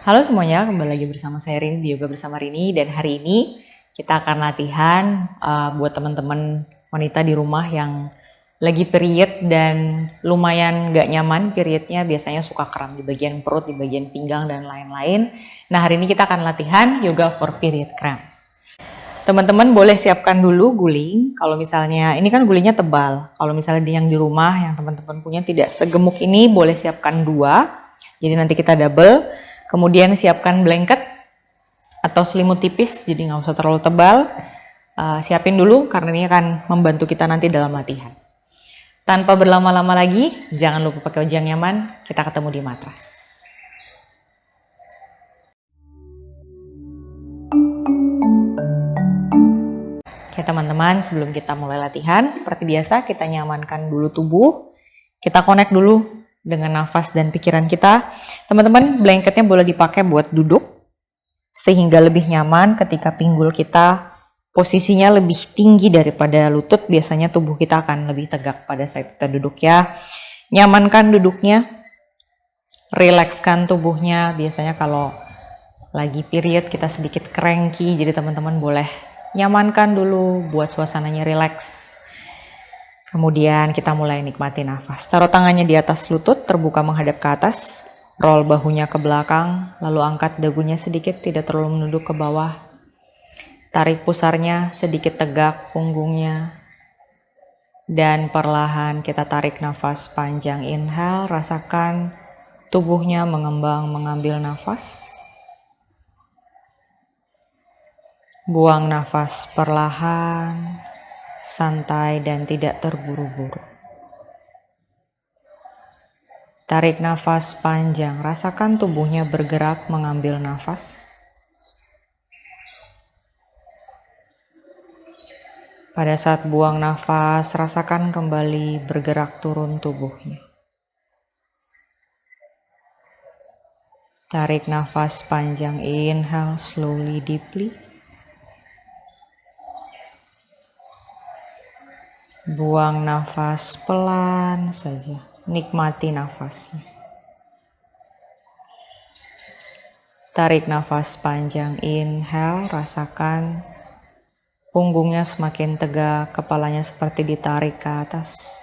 Halo semuanya, kembali lagi bersama saya Rini di Yoga Bersama Rini. Dan hari ini kita akan latihan buat teman-teman wanita di rumah yang lagi period dan lumayan gak nyaman periodnya, biasanya suka kram di bagian perut, di bagian pinggang dan lain-lain. Nah, hari ini kita akan latihan yoga for period cramps. Teman-teman boleh siapkan dulu guling. Kalau misalnya ini kan gulingnya tebal, kalau misalnya yang di rumah yang teman-teman punya tidak segemuk ini, boleh siapkan 2. Jadi nanti kita double. Kemudian siapkan blanket atau selimut tipis, jadi nggak usah terlalu tebal. Siapin dulu karena ini akan membantu kita nanti dalam latihan. Tanpa berlama-lama lagi, jangan lupa pakai baju yang nyaman. Kita ketemu di matras. Oke teman-teman, sebelum kita mulai latihan, seperti biasa kita nyamankan dulu tubuh. Kita connect dulu dengan nafas dan pikiran kita. Teman-teman, blanketnya boleh dipakai buat duduk sehingga lebih nyaman ketika pinggul kita posisinya lebih tinggi daripada lutut. Biasanya tubuh kita akan lebih tegak pada saat kita duduk ya. Nyamankan duduknya, rilekskan tubuhnya. Biasanya kalau lagi period kita sedikit cranky, jadi teman-teman boleh nyamankan dulu buat suasananya rileks. Kemudian kita mulai nikmati nafas. Taruh tangannya di atas lutut, terbuka menghadap ke atas. Roll bahunya ke belakang, lalu angkat dagunya sedikit, tidak terlalu menunduk ke bawah. Tarik pusarnya sedikit tegak punggungnya. Dan perlahan kita tarik nafas panjang, inhale, rasakan tubuhnya mengembang mengambil nafas. Buang nafas perlahan, santai dan tidak terburu-buru. Tarik nafas panjang, rasakan tubuhnya bergerak mengambil nafas. Pada saat buang nafas, rasakan kembali bergerak turun tubuhnya. Tarik nafas panjang, inhale slowly, deeply. Buang nafas pelan saja, nikmati nafasnya. Tarik nafas panjang, inhale, rasakan punggungnya semakin tegak, kepalanya seperti ditarik ke atas.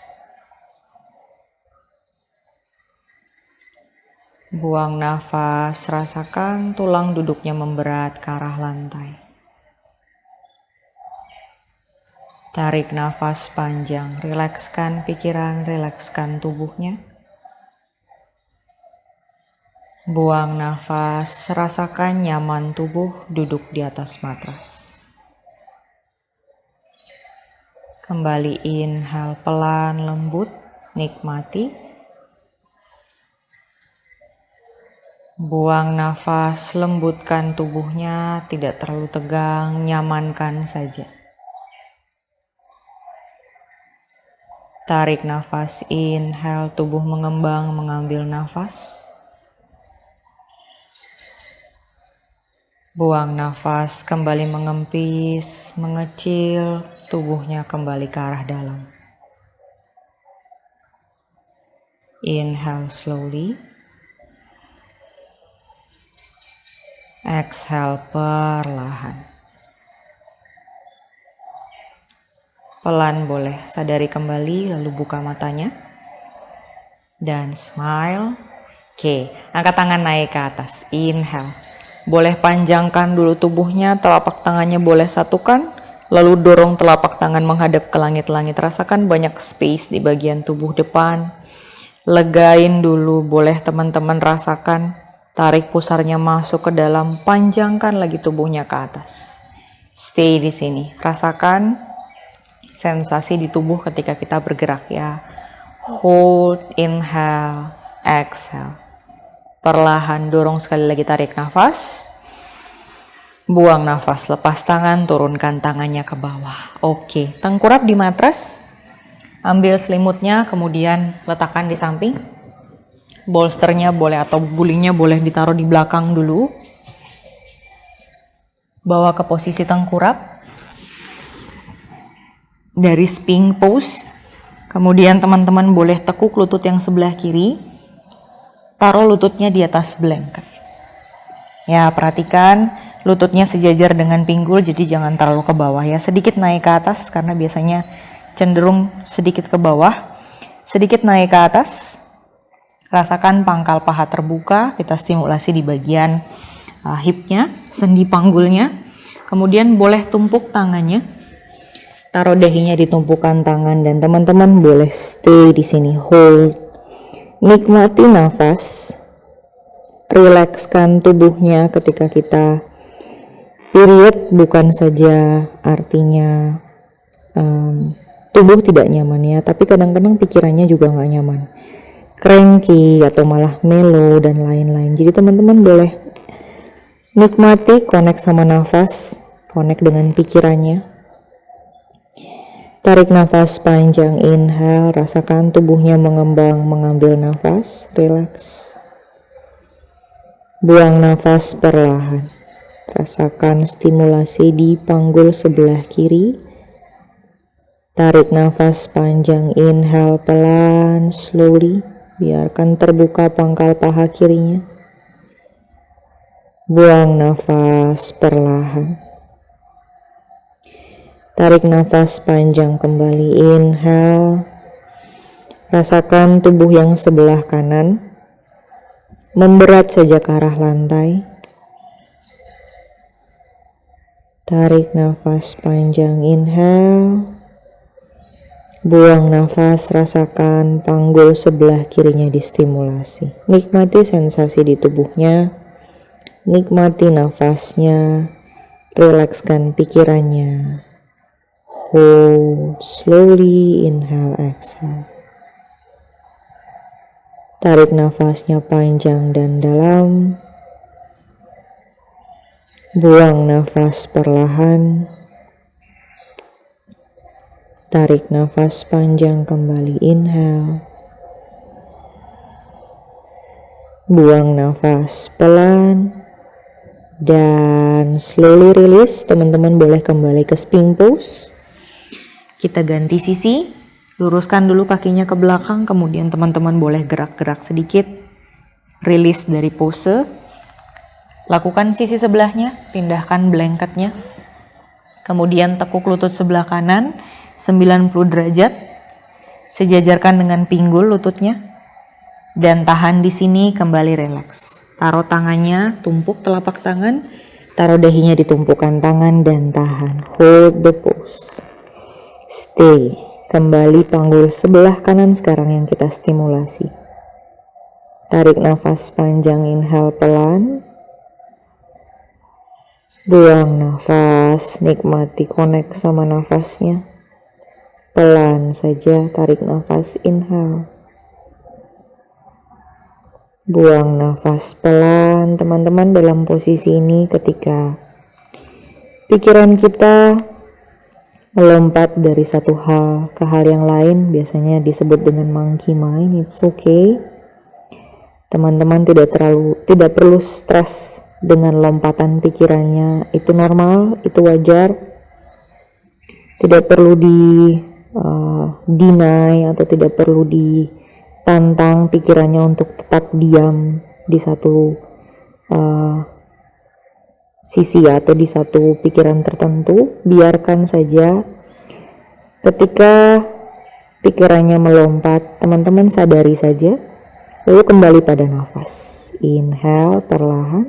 Buang nafas, rasakan tulang duduknya memberat ke arah lantai. Tarik nafas panjang, rilekskan pikiran, rilekskan tubuhnya. Buang nafas, rasakan nyaman tubuh duduk di atas matras. Kembali inhale pelan, lembut, nikmati. Buang nafas, lembutkan tubuhnya, tidak terlalu tegang, nyamankan saja. Tarik nafas, inhale, tubuh mengembang, mengambil nafas. Buang nafas, kembali mengempis, mengecil, tubuhnya kembali ke arah dalam. Inhale slowly. Exhale perlahan. Pelan boleh sadari kembali, lalu buka matanya. Dan smile. Oke, angkat tangan naik ke atas. Inhale. Boleh panjangkan dulu tubuhnya, telapak tangannya boleh satukan. Lalu dorong telapak tangan menghadap ke langit-langit. Rasakan banyak space di bagian tubuh depan. Legain dulu, boleh teman-teman rasakan. Tarik pusarnya masuk ke dalam, panjangkan lagi tubuhnya ke atas. Stay di sini, rasakan sensasi di tubuh ketika kita bergerak ya. Hold, inhale, exhale. Perlahan dorong sekali lagi, tarik nafas. Buang nafas, lepas tangan, turunkan tangannya ke bawah. Oke, tengkurap di matras. Ambil selimutnya, kemudian letakkan di samping. Bolsternya boleh atau gulingnya boleh ditaruh di belakang dulu. Bawa ke posisi tengkurap. Dari sphinx pose, kemudian teman-teman boleh tekuk lutut yang sebelah kiri, taruh lututnya di atas blanket. Ya, perhatikan lututnya sejajar dengan pinggul, jadi jangan terlalu ke bawah ya. Sedikit naik ke atas karena biasanya cenderung sedikit ke bawah. Sedikit naik ke atas. Rasakan pangkal paha terbuka, kita stimulasi di bagian hipnya, sendi panggulnya. Kemudian boleh tumpuk tangannya. Taruh dahinya di tumpukan tangan dan teman-teman boleh stay di sini, hold. Nikmati nafas. Rilekskan tubuhnya ketika kita period, bukan saja artinya tubuh tidak nyaman ya, tapi kadang-kadang pikirannya juga nggak nyaman, cranky atau malah melo dan lain-lain. Jadi teman-teman boleh nikmati, connect sama nafas, connect dengan pikirannya. Tarik nafas panjang, inhale, rasakan tubuhnya mengembang, mengambil nafas, relax. Buang nafas perlahan. Rasakan stimulasi di panggul sebelah kiri. Tarik nafas panjang, inhale pelan, slowly. Biarkan terbuka pangkal paha kirinya. Buang nafas perlahan. Tarik nafas panjang kembali, inhale. Rasakan tubuh yang sebelah kanan memberat saja ke arah lantai. Tarik nafas panjang, inhale. Buang nafas, rasakan panggul sebelah kirinya distimulasi. Nikmati sensasi di tubuhnya. Nikmati nafasnya. Rilekskan pikirannya. Hold, slowly, inhale, exhale. Tarik nafasnya panjang dan dalam. Buang nafas perlahan. Tarik nafas panjang kembali, inhale. Buang nafas pelan. Dan slowly release. Teman-teman boleh kembali ke sphinx pose. Kita ganti sisi. Luruskan dulu kakinya ke belakang, kemudian teman-teman boleh gerak-gerak sedikit. Release dari pose. Lakukan sisi sebelahnya, pindahkan blanketnya. Kemudian tekuk lutut sebelah kanan, 90 derajat. Sejajarkan dengan pinggul lututnya. Dan tahan di sini, kembali relax. Taruh tangannya, tumpuk telapak tangan. Taruh dahinya di tumpukan tangan dan tahan. Hold the pose. Stay. Kembali panggul sebelah kanan sekarang yang kita stimulasi. Tarik nafas panjang, inhale pelan. Buang nafas, nikmati connect sama nafasnya. Pelan saja tarik nafas, inhale. Buang nafas pelan. Teman-teman, dalam posisi ini ketika pikiran kita melompat dari satu hal ke hal yang lain, biasanya disebut dengan monkey mind. It's okay. Teman-teman tidak perlu stres dengan lompatan pikirannya. Itu normal, itu wajar. Tidak perlu deny atau tidak perlu ditantang pikirannya untuk tetap diam di satu sisi atau di satu pikiran tertentu. Biarkan saja. Ketika pikirannya melompat, teman-teman sadari saja, lalu kembali pada nafas. Inhale perlahan,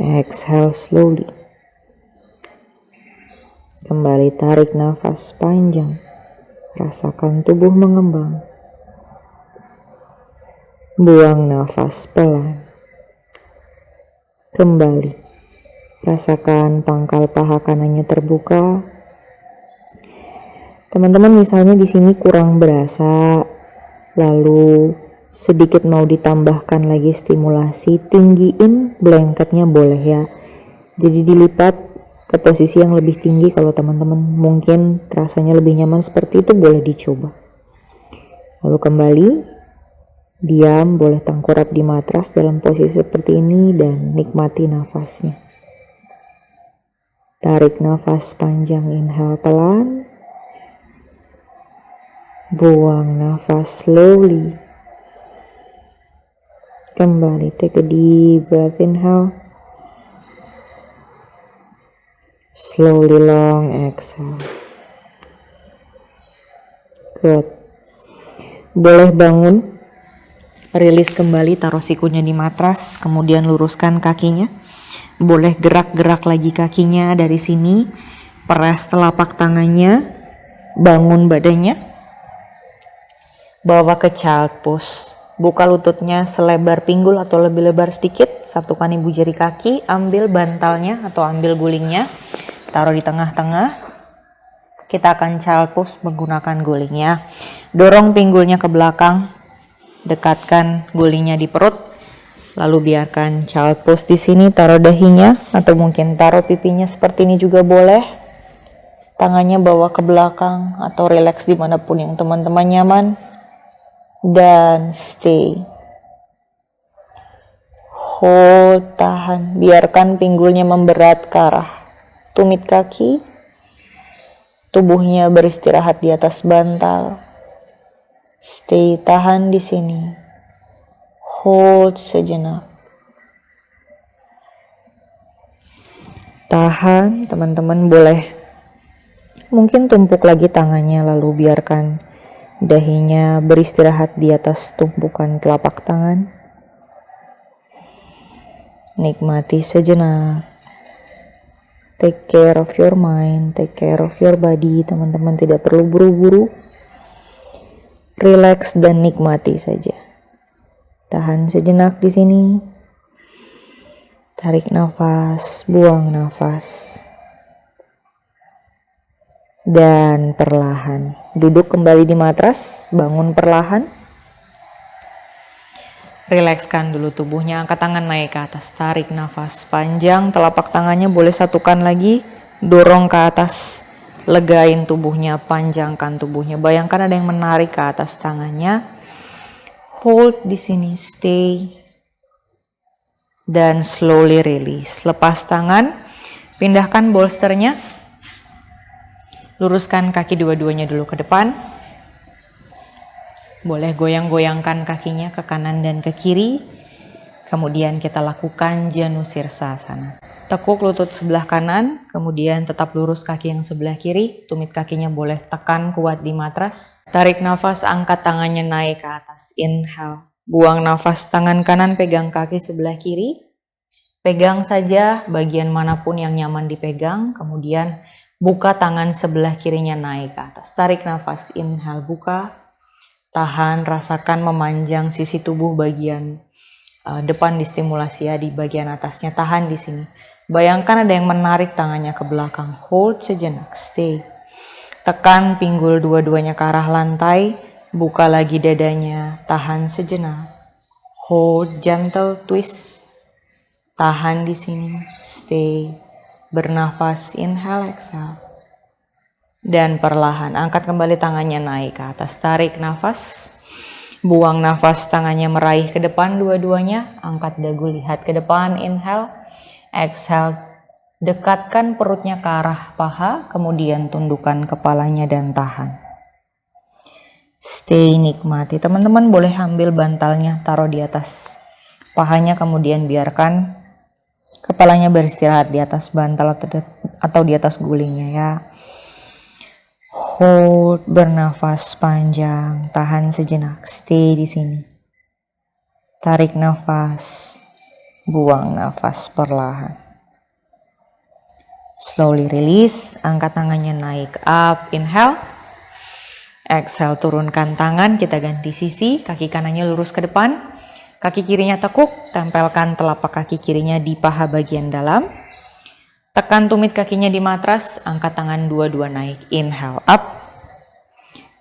exhale slowly. Kembali tarik nafas panjang, rasakan tubuh mengembang. Buang nafas pelan. Kembali, rasakan pangkal paha kanannya terbuka. Teman-teman misalnya di sini kurang berasa, lalu sedikit mau ditambahkan lagi stimulasi, tinggiin blanketnya boleh ya. Jadi dilipat ke posisi yang lebih tinggi. Kalau teman-teman mungkin rasanya lebih nyaman seperti itu, boleh dicoba. Lalu kembali. Diam, boleh tengkurap di matras dalam posisi seperti ini dan nikmati nafasnya. Tarik nafas panjang, inhale pelan. Buang nafas slowly. Kembali, take a deep breath, inhale. Slowly long exhale. Good. Boleh bangun. Rilis kembali, taruh sikunya di matras, kemudian luruskan kakinya. Boleh gerak-gerak lagi kakinya dari sini. Peres telapak tangannya. Bangun badannya. Bawa ke child pose. Buka lututnya selebar pinggul atau lebih lebar sedikit. Satukan ibu jari kaki, ambil bantalnya atau ambil gulingnya. Taruh di tengah-tengah. Kita akan child pose menggunakan gulingnya. Dorong pinggulnya ke belakang. Dekatkan gulingnya di perut. Lalu biarkan child pose di sini. Taruh dahinya atau mungkin taruh pipinya seperti ini juga boleh. Tangannya bawa ke belakang atau relax dimanapun yang teman-teman nyaman. Dan stay. Hold, tahan. Biarkan pinggulnya memberat ke arah tumit kaki. Tubuhnya beristirahat di atas bantal. Stay, tahan di sini. Hold sejenak. Tahan, teman-teman boleh mungkin tumpuk lagi tangannya lalu biarkan dahinya beristirahat di atas tumpukan telapak tangan. Nikmati sejenak. Take care of your mind, take care of your body. Teman-teman tidak perlu buru-buru. Relax dan nikmati saja. Tahan sejenak di sini. Tarik nafas, buang nafas. Dan perlahan duduk kembali di matras, bangun perlahan. Rilekskan dulu tubuhnya, angkat tangan naik ke atas, tarik nafas panjang, telapak tangannya boleh satukan lagi, dorong ke atas, legain tubuhnya, panjangkan tubuhnya. Bayangkan ada yang menarik ke atas tangannya. Hold di sini, stay. Dan slowly release. Lepas tangan, pindahkan bolsternya. Luruskan kaki dua-duanya dulu ke depan. Boleh goyang-goyangkan kakinya ke kanan dan ke kiri. Kemudian kita lakukan Janu Sirsasana. Tekuk lutut sebelah kanan, kemudian tetap lurus kaki yang sebelah kiri. Tumit kakinya boleh tekan kuat di matras. Tarik nafas, angkat tangannya naik ke atas. Inhale. Buang nafas, tangan kanan pegang kaki sebelah kiri. Pegang saja bagian manapun yang nyaman dipegang. Kemudian buka tangan sebelah kirinya naik ke atas. Tarik nafas, inhale, buka. Tahan, rasakan memanjang sisi tubuh bagian depan distimulasi ya, di bagian atasnya. Tahan di sini. Bayangkan ada yang menarik tangannya ke belakang. Hold sejenak, stay. Tekan pinggul dua-duanya ke arah lantai. Buka lagi dadanya. Tahan sejenak. Hold, gentle twist. Tahan di sini, stay. Bernafas, inhale, exhale. Dan perlahan, angkat kembali tangannya naik ke atas. Tarik nafas. Buang nafas, tangannya meraih ke depan dua-duanya. Angkat dagu, lihat ke depan, inhale. Exhale, dekatkan perutnya ke arah paha. Kemudian tundukkan kepalanya dan tahan. Stay, nikmati. Teman-teman boleh ambil bantalnya, taruh di atas pahanya. Kemudian biarkan kepalanya beristirahat di atas bantal atau di atas gulingnya ya. Hold, bernafas panjang, tahan sejenak, stay di sini. Tarik nafas, buang nafas perlahan. Slowly release, angkat tangannya naik up, inhale. Exhale, turunkan tangan, kita ganti sisi, kaki kanannya lurus ke depan. Kaki kirinya tekuk, tempelkan telapak kaki kirinya di paha bagian dalam. Tekan tumit kakinya di matras, angkat tangan dua-dua naik. Inhale, up.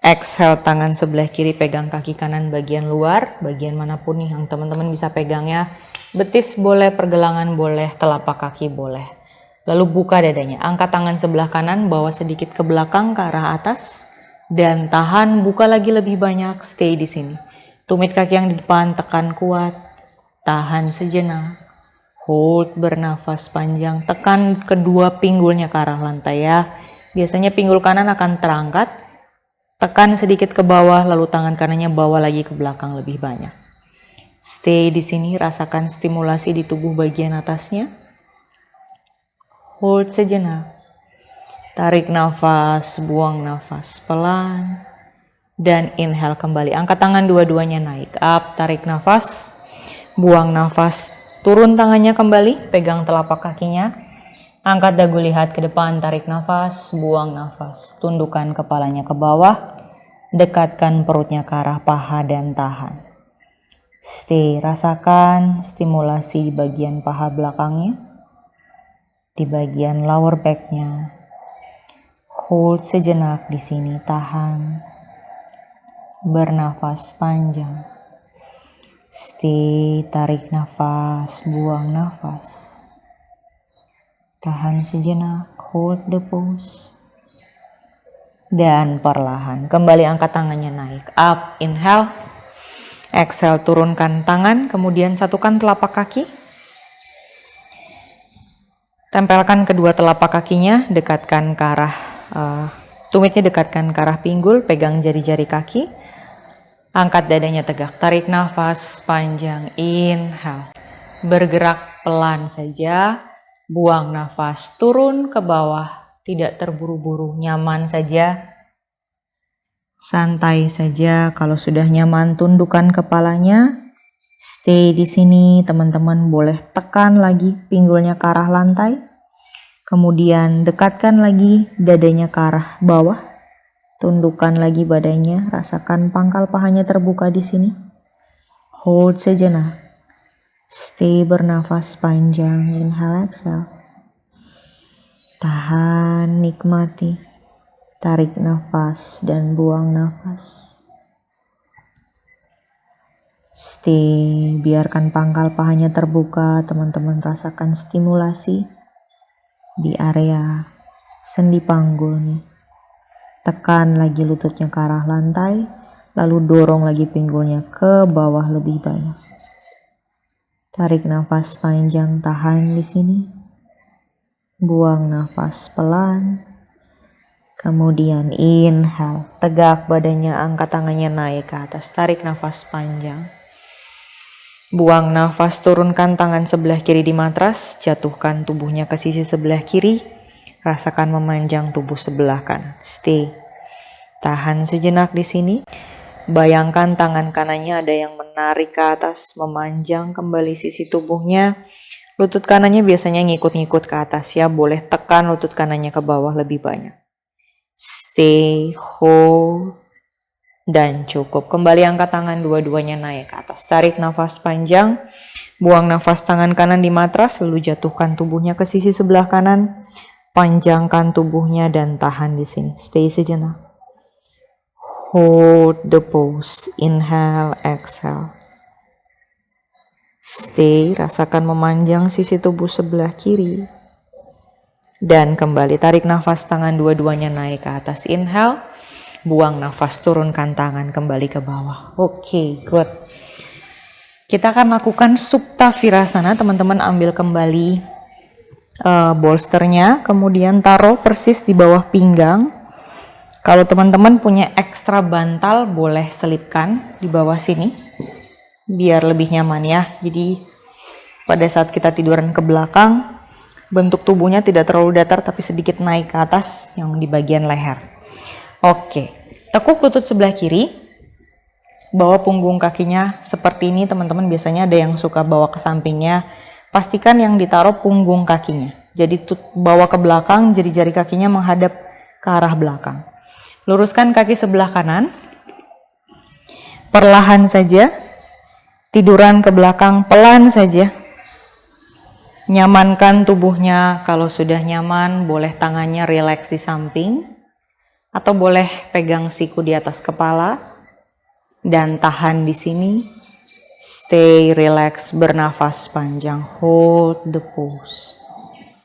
Exhale, tangan sebelah kiri pegang kaki kanan bagian luar, bagian manapun nih yang teman-teman bisa pegangnya. Betis boleh, pergelangan boleh, telapak kaki boleh. Lalu buka dadanya, angkat tangan sebelah kanan, bawa sedikit ke belakang ke arah atas. Dan tahan, buka lagi lebih banyak, stay di sini. Tumit kaki yang di depan, tekan kuat, tahan sejenak, hold, bernafas panjang, tekan kedua pinggulnya ke arah lantai ya. Biasanya pinggul kanan akan terangkat, tekan sedikit ke bawah, lalu tangan kanannya bawa lagi ke belakang lebih banyak. Stay di sini, rasakan stimulasi di tubuh bagian atasnya. Hold sejenak. Tarik nafas, buang nafas pelan. Dan inhale kembali. Angkat tangan dua-duanya naik. Up, tarik nafas. Buang nafas. Turun tangannya kembali, pegang telapak kakinya. Angkat dagu, lihat ke depan, tarik nafas, buang nafas. Tundukkan kepalanya ke bawah. Dekatkan perutnya ke arah paha dan tahan. Stay, rasakan stimulasi di bagian paha belakangnya, di bagian lower back-nya. Hold sejenak di sini, tahan. Bernafas panjang. Stay, tarik nafas, buang nafas. Tahan sejenak, hold the pose. Dan perlahan kembali angkat tangannya naik. Up, inhale. Exhale, turunkan tangan, kemudian satukan telapak kaki. Tempelkan kedua telapak kakinya, dekatkan ke arah tumitnya, dekatkan ke arah pinggul, pegang jari-jari kaki. Angkat dadanya tegak, tarik nafas panjang, inhale. Bergerak pelan saja, buang nafas, turun ke bawah, tidak terburu-buru, nyaman saja. Santai saja, kalau sudah nyaman tundukkan kepalanya. Stay di sini, teman-teman boleh tekan lagi pinggulnya ke arah lantai. Kemudian dekatkan lagi dadanya ke arah bawah. Tundukkan lagi badannya, rasakan pangkal pahanya terbuka di sini. Hold sejenak. Stay, bernafas panjang, inhale, exhale. Tahan, nikmati. Tarik nafas dan buang nafas. Stay, biarkan pangkal pahanya terbuka, teman-teman rasakan stimulasi di area sendi panggulnya. Tekan lagi lututnya ke arah lantai, lalu dorong lagi pinggulnya ke bawah lebih banyak. Tarik nafas panjang, tahan di sini. Buang nafas pelan. Kemudian inhale, tegak badannya, angkat tangannya naik ke atas, tarik nafas panjang. Buang nafas, turunkan tangan sebelah kiri di matras, jatuhkan tubuhnya ke sisi sebelah kiri, rasakan memanjang tubuh sebelah kanan. Stay, tahan sejenak di sini. Bayangkan tangan kanannya ada yang menarik ke atas, memanjang kembali sisi tubuhnya. Lutut kanannya biasanya ngikut-ngikut ke atas ya, boleh tekan lutut kanannya ke bawah lebih banyak. Stay, hold, dan cukup. Kembali angkat tangan dua-duanya naik ke atas. Tarik nafas panjang, buang nafas tangan kanan di matras, lalu jatuhkan tubuhnya ke sisi sebelah kanan. Panjangkan tubuhnya dan tahan di sini. Stay sejenak. Hold the pose. Inhale, exhale. Stay, rasakan memanjang sisi tubuh sebelah kiri. Dan kembali tarik nafas, tangan dua-duanya naik ke atas. Inhale, buang nafas, turunkan tangan kembali ke bawah. Oke, good. Kita akan lakukan Supta Virasana. Teman-teman ambil kembali bolsternya, kemudian taruh persis di bawah pinggang. Kalau teman-teman punya ekstra bantal, boleh selipkan di bawah sini, biar lebih nyaman ya. Jadi pada saat kita tiduran ke belakang, bentuk tubuhnya tidak terlalu datar tapi sedikit naik ke atas yang di bagian leher. Oke, tekuk lutut sebelah kiri, bawa punggung kakinya seperti ini. Teman-teman biasanya ada yang suka bawa ke sampingnya. Pastikan yang ditaruh punggung kakinya. Jadi bawa ke belakang, jari-jari kakinya menghadap ke arah belakang. Luruskan kaki sebelah kanan. Perlahan saja, tiduran ke belakang pelan saja. Nyamankan tubuhnya, kalau sudah nyaman boleh tangannya rileks di samping atau boleh pegang siku di atas kepala dan tahan di sini. Stay, relax, bernafas panjang, hold the pose.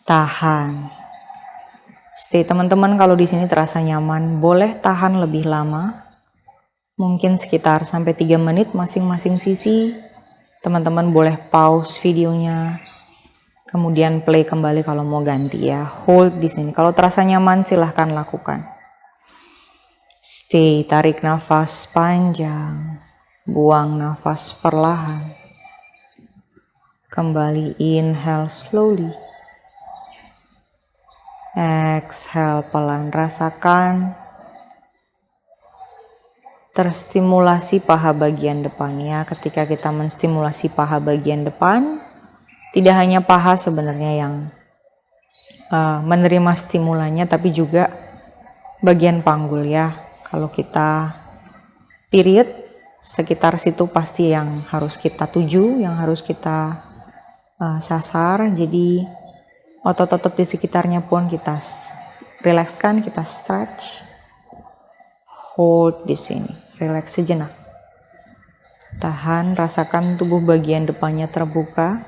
Tahan. Stay teman-teman, kalau di sini terasa nyaman, boleh tahan lebih lama. Mungkin sekitar sampai 3 menit masing-masing sisi. Teman-teman boleh pause videonya. Kemudian play kembali kalau mau ganti ya. Hold di sini. Kalau terasa nyaman silahkan lakukan. Stay, tarik nafas panjang. Buang nafas perlahan. Kembali inhale slowly. Exhale pelan, rasakan terstimulasi paha bagian depannya. Ketika kita menstimulasi paha bagian depan, tidak hanya paha sebenarnya yang menerima stimulannya, tapi juga bagian panggul ya. Kalau kita period, sekitar situ pasti yang harus kita tuju, yang harus kita sasar. Jadi otot-otot di sekitarnya pun kita rilekskan, kita stretch. Hold di sini, relax sejenak. Tahan, rasakan tubuh bagian depannya terbuka,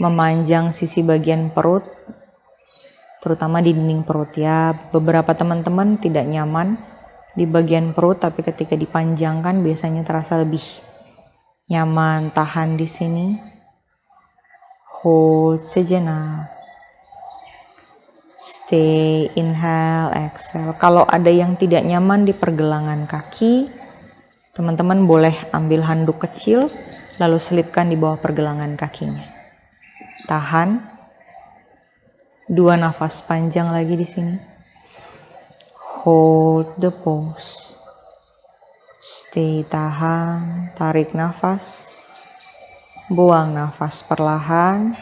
memanjang sisi bagian perut, terutama di dinding perut ya. Beberapa teman-teman tidak nyaman di bagian perut, tapi ketika dipanjangkan biasanya terasa lebih nyaman. Tahan di sini. Hold sejenak. Stay, inhale, exhale. Kalau ada yang tidak nyaman di pergelangan kaki, teman-teman boleh ambil handuk kecil lalu selipkan di bawah pergelangan kakinya. Tahan. 2 nafas panjang lagi di sini. Hold the pose. Stay, tahan, tarik nafas. Buang nafas perlahan.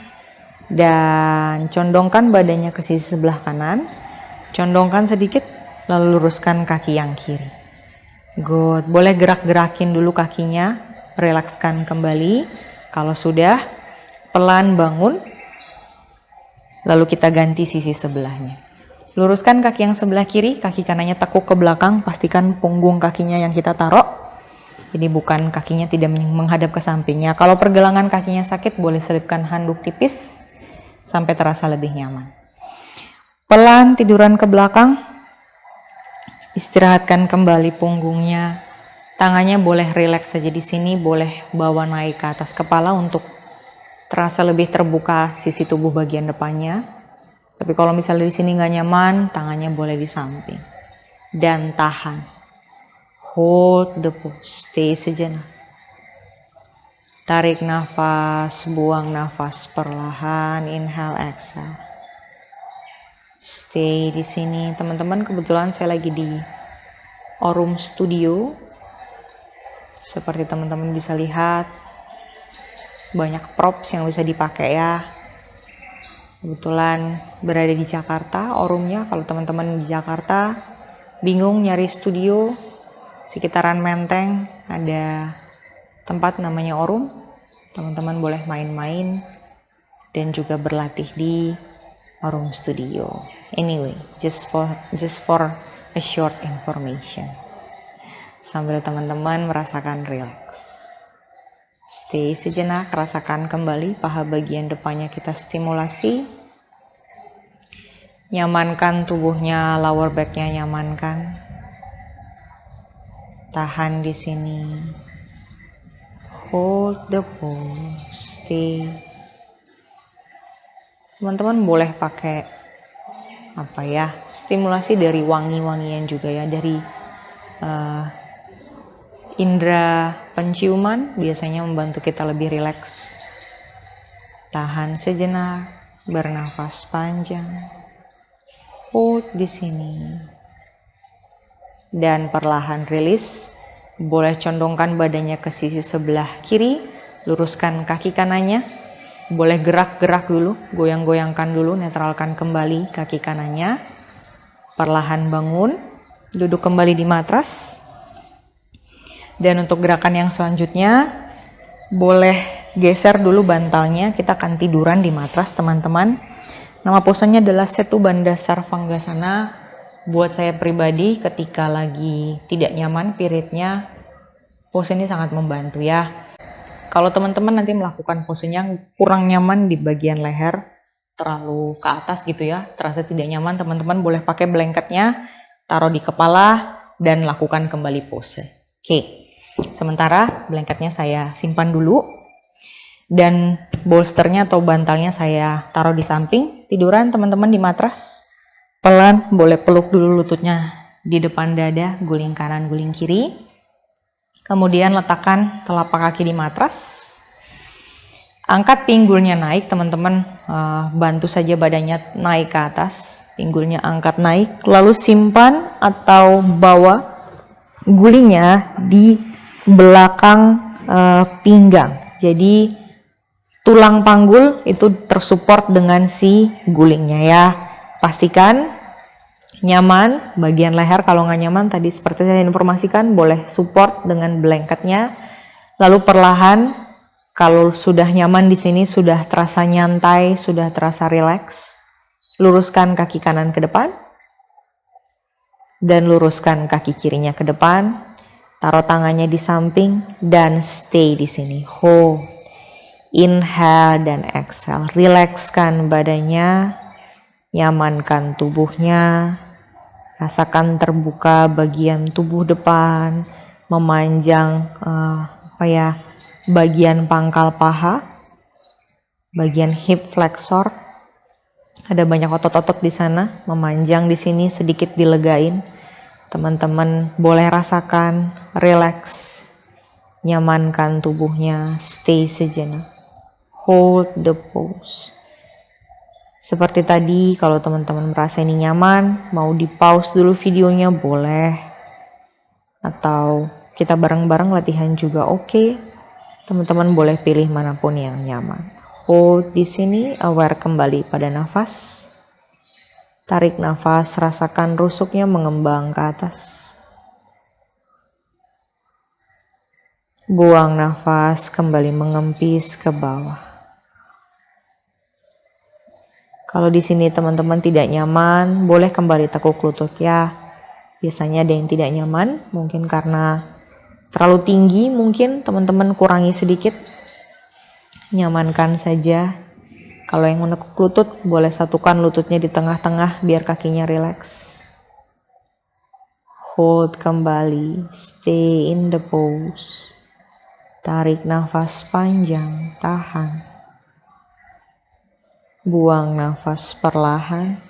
Dan condongkan badannya ke sisi sebelah kanan. Condongkan sedikit, lalu luruskan kaki yang kiri. Good. Boleh gerak-gerakin dulu kakinya, relakskan kembali. Kalau sudah, pelan bangun. Lalu kita ganti sisi sebelahnya. Luruskan kaki yang sebelah kiri, kaki kanannya tekuk ke belakang. Pastikan punggung kakinya yang kita taruh. Jadi bukan kakinya tidak menghadap ke sampingnya. Kalau pergelangan kakinya sakit, boleh selipkan handuk tipis sampai terasa lebih nyaman. Pelan tiduran ke belakang. Istirahatkan kembali punggungnya. Tangannya boleh rileks saja di sini, boleh bawa naik ke atas kepala untuk terasa lebih terbuka sisi tubuh bagian depannya. Tapi kalau misalnya di sini nggak nyaman, tangannya boleh di samping. Dan tahan. Hold the pose. Stay sejenak. Tarik nafas, buang nafas perlahan, inhale, exhale. Stay di sini. Teman-teman, kebetulan saya lagi di Orum Studio. Seperti teman-teman bisa lihat, banyak props yang bisa dipakai ya. Kebetulan berada di Jakarta, Orumnya. Kalau teman-teman di Jakarta bingung nyari studio, sekitaran Menteng ada tempat namanya Orum. Teman-teman boleh main-main dan juga berlatih di Orum Studio. Anyway, just for a short information. Sambil teman-teman merasakan relax. Stay sejenak, rasakan kembali paha bagian depannya kita stimulasi. Nyamankan tubuhnya, lower back-nya nyamankan. Tahan di sini. Hold the pose. Stay. Teman-teman boleh pakai stimulasi dari wangi-wangian juga ya, dari indera penciuman biasanya membantu kita lebih rileks. Tahan sejenak, bernafas panjang. Hold di sini. Dan perlahan rilis. Boleh condongkan badannya ke sisi sebelah kiri, luruskan kaki kanannya. Boleh gerak-gerak dulu, goyang-goyangkan dulu, netralkan kembali kaki kanannya. Perlahan bangun, duduk kembali di matras. Dan untuk gerakan yang selanjutnya, boleh geser dulu bantalnya. Kita akan tiduran di matras, teman-teman. Nama posenya adalah Setu Bandha Sarvangasana. Buat saya pribadi, ketika lagi tidak nyaman periodnya, pose ini sangat membantu ya. Kalau teman-teman nanti melakukan posenya kurang nyaman di bagian leher, terlalu ke atas gitu ya, terasa tidak nyaman, teman-teman boleh pakai blanketnya, taruh di kepala, dan lakukan kembali pose. Oke, sementara blanketnya saya simpan dulu, dan bolsternya atau bantalnya saya taruh di samping. Tiduran teman-teman di matras. Pelan, boleh peluk dulu lututnya di depan dada, guling kanan, guling kiri. Kemudian letakkan telapak kaki di matras. Angkat pinggulnya naik, teman-teman. Bantu saja badannya naik ke atas. Pinggulnya angkat naik, lalu simpan atau bawa gulingnya di belakang pinggang. Jadi tulang panggul itu tersupport dengan si gulingnya ya. Pastikan nyaman. Bagian leher kalau nggak nyaman tadi seperti saya informasikan boleh support dengan blanketnya. Lalu perlahan kalau sudah nyaman di sini, sudah terasa nyantai, sudah terasa rileks, luruskan kaki kanan ke depan dan luruskan kaki kirinya ke depan. Taruh tangannya di samping dan stay di sini. Hold. Inhale dan exhale, rilekskan badannya, nyamankan tubuhnya, rasakan terbuka bagian tubuh depan, memanjang bagian pangkal paha, bagian hip flexor, ada banyak otot-otot di sana, memanjang di sini, sedikit dilegain. Teman-teman boleh rasakan, relax, nyamankan tubuhnya, stay sejenak. Hold the pose. Seperti tadi, kalau teman-teman merasa ini nyaman, mau di pause dulu videonya boleh. Atau kita bareng-bareng latihan juga oke. Teman-teman boleh pilih manapun yang nyaman. Hold di sini, aware kembali pada nafas. Tarik nafas, rasakan rusuknya mengembang ke atas. Buang nafas, kembali mengempis ke bawah. Kalau di sini teman-teman tidak nyaman, boleh kembali tekuk lutut ya. Biasanya ada yang tidak nyaman, mungkin karena terlalu tinggi, mungkin teman-teman kurangi sedikit. Nyamankan saja. Kalau yang menekuk lutut, boleh satukan lututnya di tengah-tengah biar kakinya rileks. Hold kembali, stay in the pose. Tarik nafas panjang, tahan. Buang nafas perlahan.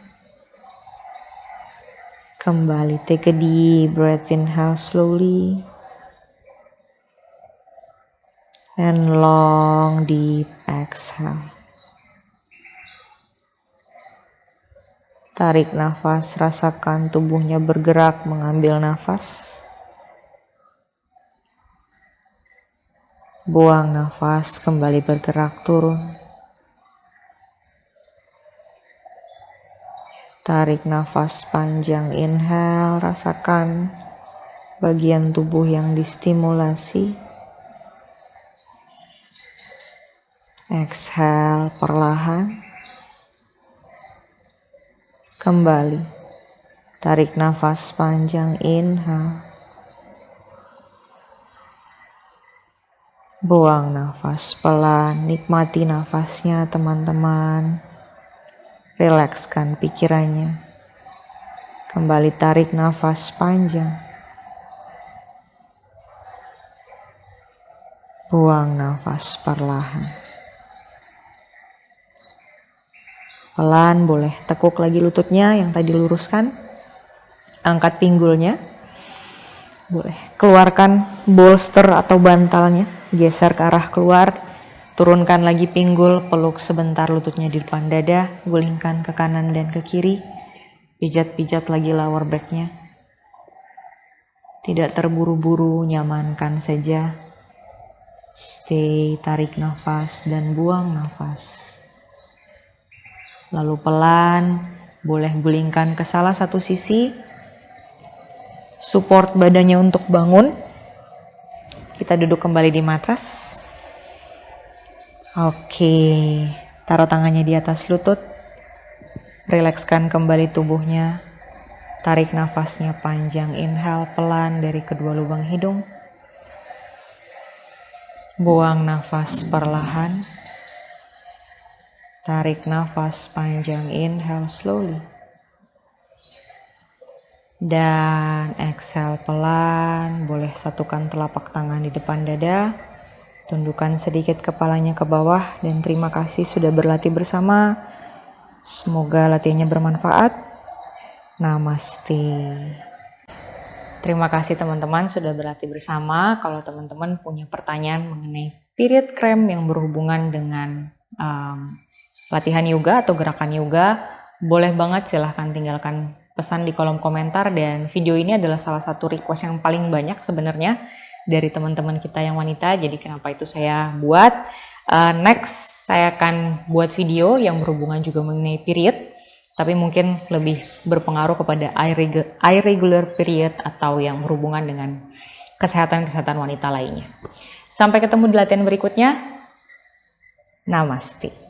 Kembali, take a deep breath, inhale slowly. And long deep exhale. Tarik nafas, rasakan tubuhnya bergerak mengambil nafas. Buang nafas, kembali bergerak turun. Tarik nafas panjang, inhale, rasakan bagian tubuh yang distimulasi. Exhale perlahan. Kembali. Tarik nafas panjang, inhale. Buang nafas pelan, nikmati nafasnya teman-teman. Rilekskan pikirannya. Kembali tarik nafas panjang. Buang nafas perlahan. Pelan boleh tekuk lagi lututnya yang tadi luruskan. Angkat pinggulnya. Boleh keluarkan bolster atau bantalnya. Geser ke arah keluar. Turunkan lagi pinggul, peluk sebentar lututnya di depan dada, gulingkan ke kanan dan ke kiri, pijat-pijat lagi lower back-nya. Tidak terburu-buru, nyamankan saja. Stay, tarik nafas dan buang nafas. Lalu pelan, boleh gulingkan ke salah satu sisi, support badannya untuk bangun. Kita duduk kembali di matras. Oke, taruh tangannya di atas lutut, rilekskan kembali tubuhnya, tarik nafasnya panjang, inhale pelan dari kedua lubang hidung, buang nafas perlahan, tarik nafas panjang, inhale slowly, dan exhale pelan, boleh satukan telapak tangan di depan dada, tundukkan sedikit kepalanya ke bawah dan terima kasih sudah berlatih bersama. Semoga latihannya bermanfaat. Namaste. Terima kasih teman-teman sudah berlatih bersama. Kalau teman-teman punya pertanyaan mengenai period cramp yang berhubungan dengan latihan yoga atau gerakan yoga, boleh banget silahkan tinggalkan pesan di kolom komentar. Dan video ini adalah salah satu request yang paling banyak sebenarnya dari teman-teman kita yang wanita, jadi kenapa itu saya buat. Next saya akan buat video yang berhubungan juga mengenai period, tapi mungkin lebih berpengaruh kepada irregular period atau yang berhubungan dengan kesehatan wanita lainnya. Sampai ketemu di latihan berikutnya. Namaste.